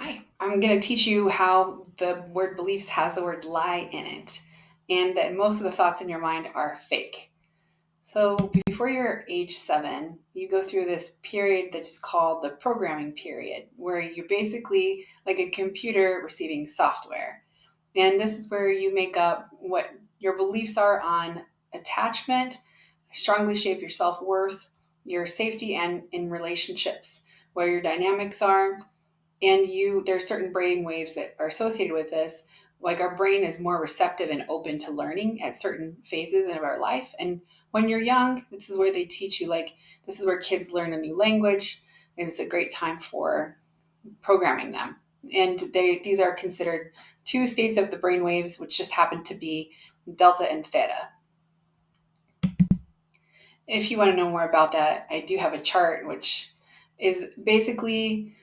Hi, I'm going to teach you how the word beliefs has the word lie in it, and that most of the thoughts in your mind are fake. So, before you're age 7, you go through this period that's called the programming period, where you're basically like a computer receiving software. And this is where you make up what your beliefs are on attachment, strongly shape your self worth, your safety, and in relationships, where your dynamics are, and there's certain brain waves that are associated with this. Like, our brain is more receptive and open to learning at certain phases of our life. And when you're young, this is where they teach you, like, this is where kids learn a new language, and it's a great time for programming them. And these are considered two states of the brain waves, which just happen to be delta and theta. If you want to know more about that, I do have a chart, which is basically,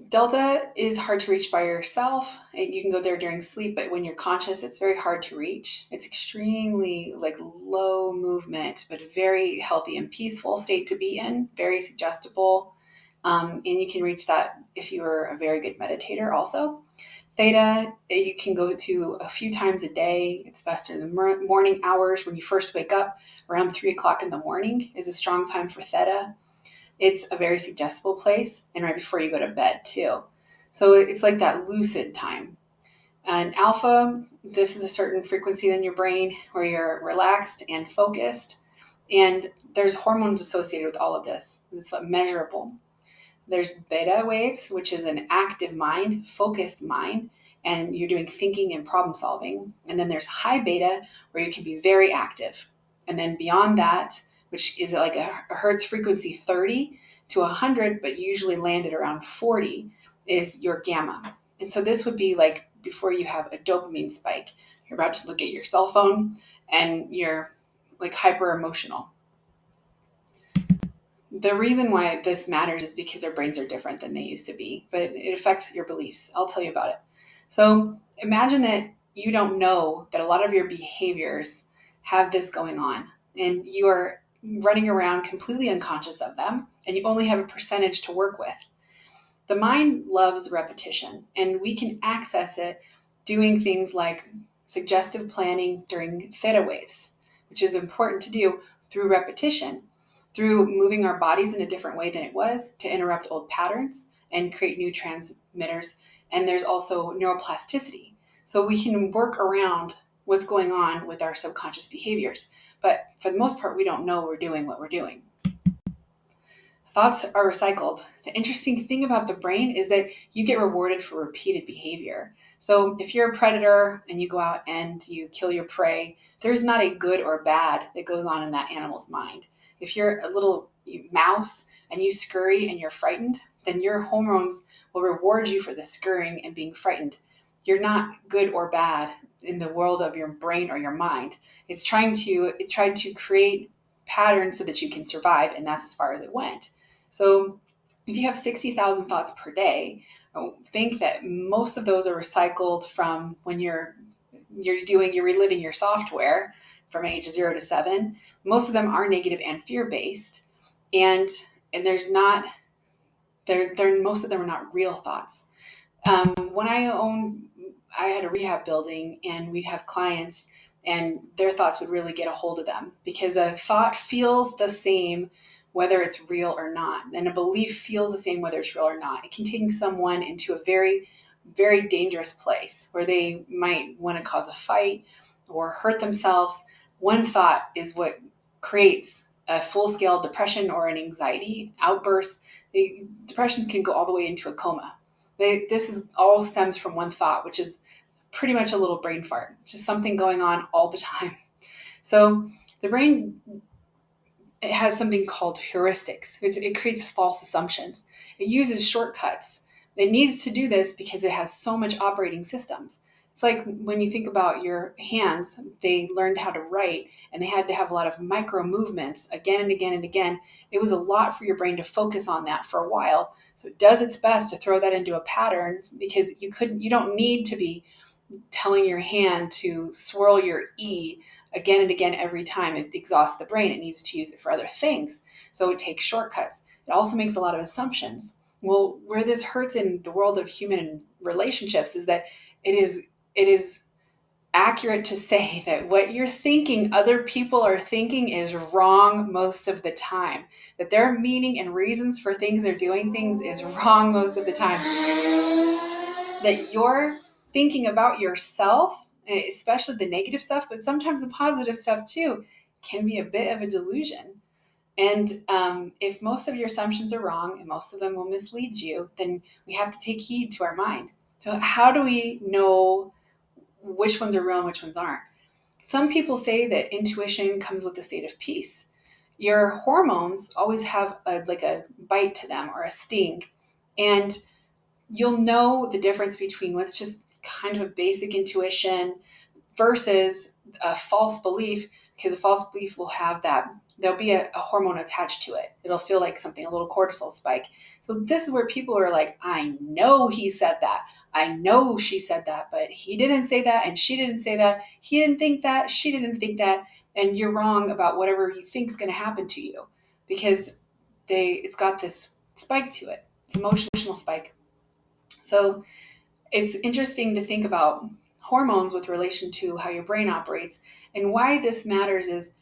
Delta is hard to reach by yourself. You can go there during sleep, but when you're conscious, it's very hard to reach. It's extremely like low movement, but a very healthy and peaceful state to be in, very suggestible. And you can reach that if you are a very good meditator also. Theta, you can go to a few times a day. It's best in the morning hours when you first wake up. Around 3 o'clock in the morning is a strong time for theta. It's a very suggestible place, and right before you go to bed too. So it's like that lucid time. And alpha, this is a certain frequency in your brain where you're relaxed and focused. And there's hormones associated with all of this. It's measurable. There's beta waves, which is an active mind, focused mind, and you're doing thinking and problem solving. And then there's high beta, where you can be very active. And then beyond that, which is like a hertz frequency 30 to 100, but usually landed around 40, is your gamma. And so this would be like before you have a dopamine spike. You're about to look at your cell phone and you're like hyper emotional. The reason why this matters is because our brains are different than they used to be, but it affects your beliefs. I'll tell you about it. So imagine that you don't know that a lot of your behaviors have this going on, and you are running around completely unconscious of them, and you only have a percentage to work with. The mind loves repetition, and we can access it doing things like suggestive planning during theta waves, which is important to do through repetition, through moving our bodies in a different way than it was to interrupt old patterns and create new transmitters. And there's also neuroplasticity. So we can work around what's going on with our subconscious behaviors. But for the most part, we don't know we're doing what we're doing. Thoughts are recycled. The interesting thing about the brain is that you get rewarded for repeated behavior. So if you're a predator and you go out and you kill your prey, there's not a good or bad that goes on in that animal's mind. If you're a little mouse and you scurry and you're frightened, then your hormones will reward you for the scurrying and being frightened. You're not good or bad in the world of your brain or your mind. It tried to create patterns so that you can survive, and that's as far as it went. So if you have 60,000 thoughts per day, think that most of those are recycled from when you're reliving your software from age 0 to 7. Most of them are negative and fear based, and there's not they're most of them are not real thoughts. When I had a rehab building, and we'd have clients, and their thoughts would really get a hold of them, because a thought feels the same whether it's real or not, and a belief feels the same whether it's real or not. It can take someone into a very, very dangerous place where they might want to cause a fight or hurt themselves. One thought is what creates a full-scale depression or an anxiety outburst. The depressions can go all the way into a coma. This is all stems from one thought, which is pretty much a little brain fart, just something going on all the time. So the brain, it has something called heuristics. It creates false assumptions. It uses shortcuts. It needs to do this because it has so much operating systems. It's like when you think about your hands, they learned how to write, and they had to have a lot of micro movements again and again and again. It was a lot for your brain to focus on that for a while. So it does its best to throw that into a pattern, because you don't need to be telling your hand to swirl your E again and again every time. It exhausts the brain. It needs to use it for other things. So it takes shortcuts. It also makes a lot of assumptions. Well, where this hurts in the world of human relationships is that it is accurate to say that what you're thinking other people are thinking is wrong most of the time. That their meaning and reasons for things or doing things is wrong most of the time. That you're thinking about yourself, especially the negative stuff, but sometimes the positive stuff too, can be a bit of a delusion. And if most of your assumptions are wrong and most of them will mislead you, then we have to take heed to our mind. So, how do we know which ones are real and which ones aren't? Some people say that intuition comes with a state of peace. Your hormones always have a bite to them or a sting. And you'll know the difference between what's just kind of a basic intuition versus a false belief, because a false belief will have that, there'll be a hormone attached to it. It'll feel like something, a little cortisol spike. So this is where people are like, I know he said that. I know she said that, but he didn't say that and she didn't say that. He didn't think that, she didn't think that. And you're wrong about whatever you think is going to happen to you because it's got this spike to it. It's an emotional spike. So it's interesting to think about hormones with relation to how your brain operates. And why this matters is,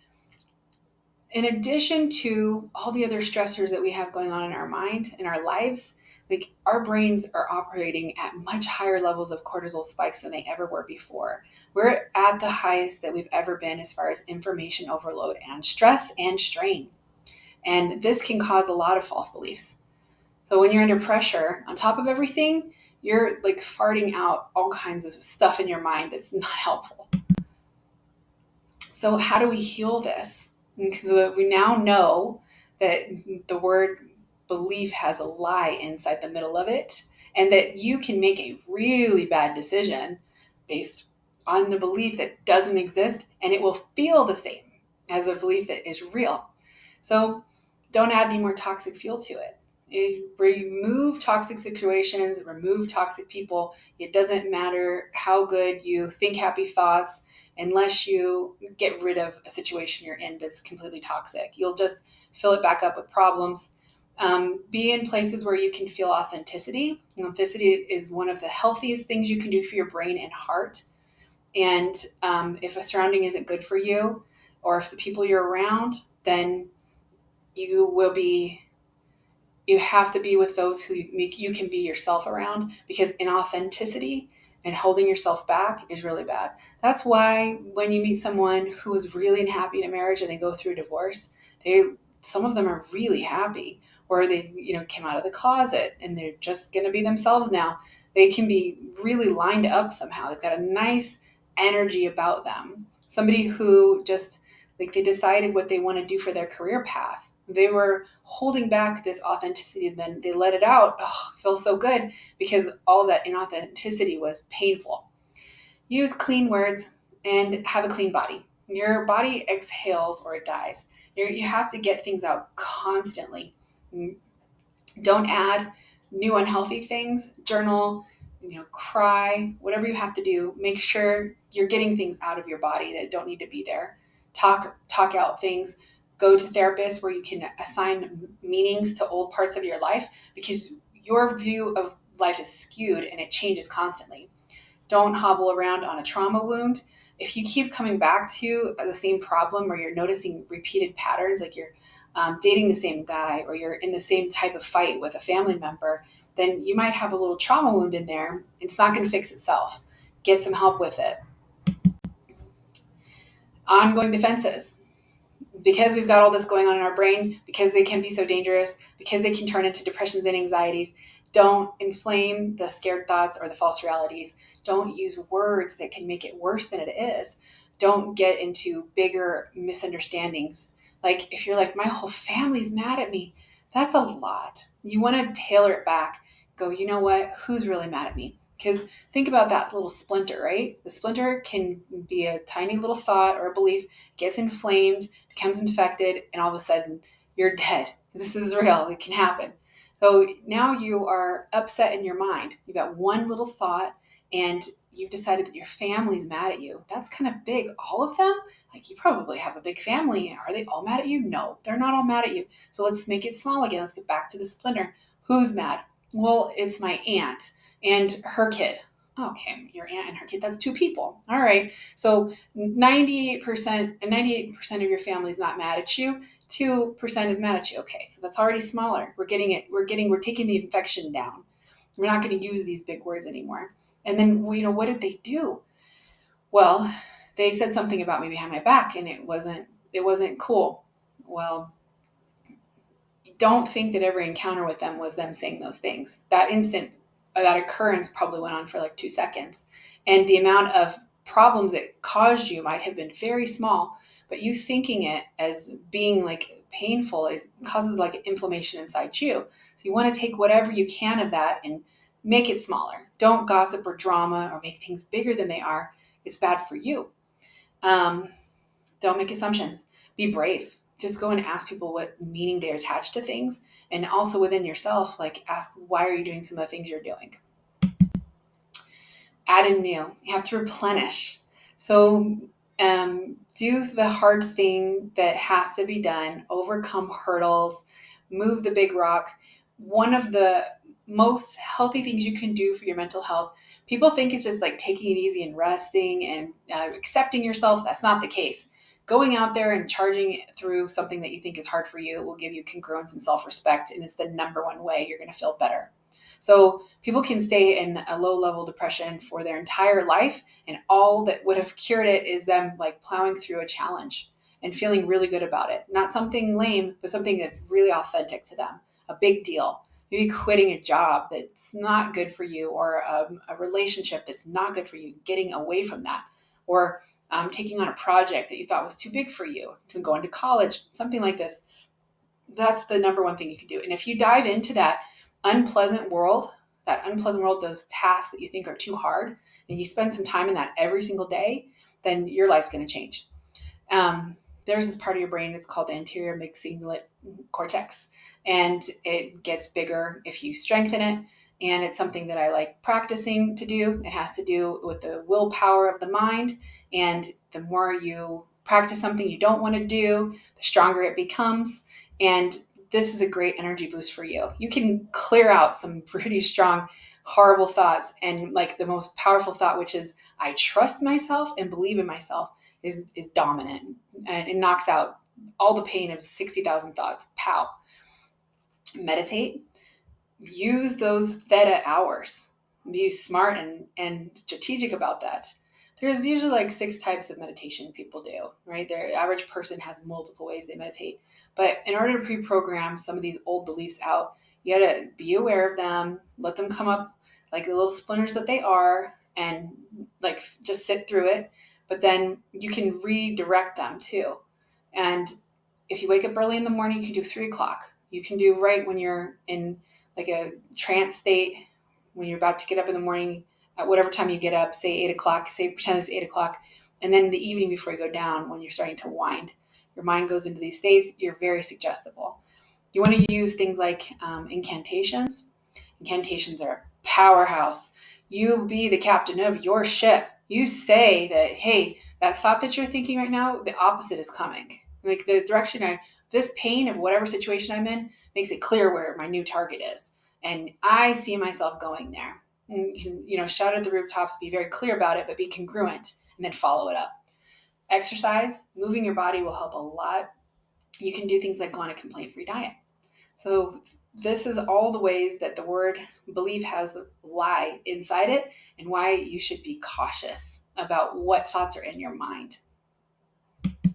in addition to all the other stressors that we have going on in our mind, in our lives, like our brains are operating at much higher levels of cortisol spikes than they ever were before. We're at the highest that we've ever been as far as information overload and stress and strain. And this can cause a lot of false beliefs. So when you're under pressure, on top of everything, you're like farting out all kinds of stuff in your mind that's not helpful. So how do we heal this? Because we now know that the word belief has a lie inside the middle of it, and that you can make a really bad decision based on the belief that doesn't exist, and it will feel the same as a belief that is real. So don't add any more toxic fuel to it. Remove toxic situations, remove toxic people. It doesn't matter how good you think happy thoughts unless you get rid of a situation you're in that's completely toxic. You'll just fill it back up with problems. Be in places where you can feel authenticity. Authenticity is one of the healthiest things you can do for your brain and heart. And if a surrounding isn't good for you, or if the people you're around, then you have to be with those who you can be yourself around, because inauthenticity and holding yourself back is really bad. That's why when you meet someone who is really unhappy in a marriage and they go through a divorce, some of them are really happy, or they came out of the closet and they're just going to be themselves now. They can be really lined up somehow. They've got a nice energy about them. Somebody who just like they decided what they want to do for their career path. They were holding back this authenticity, and then they let it out. Oh, it feels so good because all that inauthenticity was painful. Use clean words and have a clean body. Your body exhales or it dies. You have to get things out constantly. Don't add new unhealthy things. Journal, cry, whatever you have to do. Make sure you're getting things out of your body that don't need to be there. Talk out things. Go to therapists where you can assign meanings to old parts of your life, because your view of life is skewed and it changes constantly. Don't hobble around on a trauma wound. If you keep coming back to the same problem, or you're noticing repeated patterns, like you're dating the same guy, or you're in the same type of fight with a family member, then you might have a little trauma wound in there. It's not going to fix itself. Get some help with it. Ongoing defenses. Because we've got all this going on in our brain, because they can be so dangerous, because they can turn into depressions and anxieties, don't inflame the scared thoughts or the false realities. Don't use words that can make it worse than it is. Don't get into bigger misunderstandings. Like if you're like, my whole family's mad at me, that's a lot. You want to tailor it back. Go, you know what? Who's really mad at me? Because think about that little splinter, right? The splinter can be a tiny little thought or a belief, gets inflamed, becomes infected, and all of a sudden you're dead. This is real. It can happen. So now you are upset in your mind. You've got one little thought and you've decided that your family's mad at you. That's kind of big. All of them? Like, you probably have a big family. Are they all mad at you? No, they're not all mad at you. So let's make it small again. Let's get back to the splinter. Who's mad? Well, it's my aunt and her kid. Okay, your aunt and her kid, that's two people. All right. So 98% of your family is not mad at you. 2% is mad at you. Okay, so that's already smaller. We're taking the infection down. We're not going to use these big words anymore. And then, what did they do? Well, they said something about me behind my back, and it wasn't cool. Well, don't think that every encounter with them was them saying those things. That occurrence probably went on for like 2 seconds. And the amount of problems it caused you might have been very small, but you thinking it as being like painful, it causes like inflammation inside you. So you want to take whatever you can of that and make it smaller. Don't gossip or drama or make things bigger than they are. It's bad for you. Um, don't make assumptions. Be brave. Just go and ask people what meaning they attach to things. And also within yourself, like ask, why are you doing some of the things you're doing? Add in new. You have to replenish. So do the hard thing that has to be done, overcome hurdles, move the big rock. One of the most healthy things you can do for your mental health, people think it's just like taking it easy and resting and accepting yourself. That's not the case. Going out there and charging through something that you think is hard for you will give you congruence and self-respect, and it's the number one way you're going to feel better. So people can stay in a low level depression for their entire life, and all that would have cured it is them like plowing through a challenge and feeling really good about it. Not something lame, but something that's really authentic to them, a big deal. Maybe quitting a job that's not good for you, or a relationship that's not good for you, getting away from that, or taking on a project that you thought was too big for you, to go into college, something like this. That's the number one thing you can do. And if you dive into that unpleasant world, those tasks that you think are too hard, and you spend some time in that every single day, then your life's going to change. There's this part of your brain, it's called the anterior midcingulate cortex, and it gets bigger if you strengthen it. And it's something that I like practicing to do. It has to do with the willpower of the mind. And the more you practice something you don't want to do, the stronger it becomes. And this is a great energy boost for you. You can clear out some pretty strong, horrible thoughts. And like the most powerful thought, which is, I trust myself and believe in myself, is dominant, and it knocks out all the pain of 60,000 thoughts. Pow. Meditate. Use those theta hours. Be smart and strategic about that. There's usually like 6 types of meditation people do, right? The average person has multiple ways they meditate. But in order to pre-program some of these old beliefs out, you gotta be aware of them, let them come up like the little splinters that they are, and like just sit through it. But then you can redirect them too. And if you wake up early in the morning, you can do 3 o'clock. You can do right when you're in like a trance state, when you're about to get up in the morning, at whatever time you get up, say 8 o'clock, say pretend it's 8 o'clock. And then in the evening before you go down, when you're starting to wind, your mind goes into these states, you're very suggestible. You want to use things like incantations. Incantations are a powerhouse. You be the captain of your ship. You say that, hey, that thought that you're thinking right now, the opposite is coming. Like the direction this pain of whatever situation I'm in makes it clear where my new target is. And I see myself going there. And you can, shout at the rooftops, be very clear about it, but be congruent, and then follow it up. Exercise, moving your body will help a lot. You can do things like go on a complaint-free diet. So this is all the ways that the word belief has lie inside it, and why you should be cautious about what thoughts are in your mind.